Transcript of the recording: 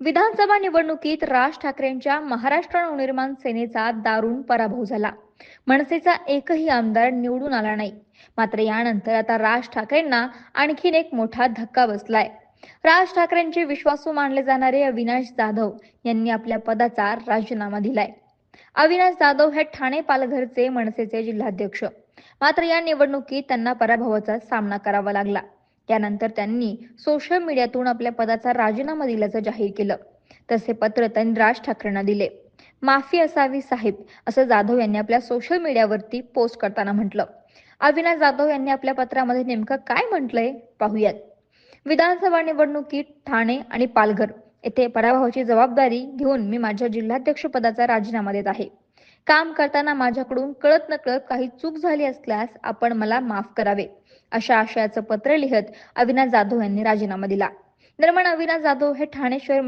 विधानसभा निवडणुकीत राज ठाकरेंच्या महाराष्ट्र नवनिर्माण सेनेचा दारुण पराभव झाला. मनसेचा एकही आमदार निवडून आला नाही. मात्र यानंतर आता राज ठाकरेंना आणखीन एक मोठा धक्का बसलाय. राज ठाकरेंचे विश्वासू मानले जाणारे अविनाश जाधव यांनी आपल्या पदाचा राजीनामा दिलाय. अविनाश जाधव हे ठाणे पालघरचे मनसेचे जिल्हाध्यक्ष. मात्र या निवडणुकीत त्यांना पराभवाचा सामना करावा लागला. त्यानंतर त्यांनी सोशल मीडियातून आपल्या पदाचा राजीनामा दिल्याचं जाहीर केलं. तसे पत्र त्यांनी राज ठाकरेंना दिले. माफी असावी साहेब, असं जाधव यांनी आपल्या सोशल मीडियावरती पोस्ट करताना म्हटलं. अविनाश जाधव यांनी आपल्या पत्रामध्ये नेमकं काय म्हटलंय पाहूयात. विधानसभा निवडणुकीत ठाणे आणि पालघर येथे पराभवाची जबाबदारी घेऊन मी माझ्या जिल्हाध्यक्ष पदाचा राजीनामा देत आहे. काम करताना माझ्याकडून कळत नकळत काही चूक झाली असल्यास आपण मला माफ करावे, अशा आशयाचं पत्र लिहत अविनाश जाधव यांनी राजीनामा दिला. दरम्यान अविनाश जाधव हे ठाणे शहर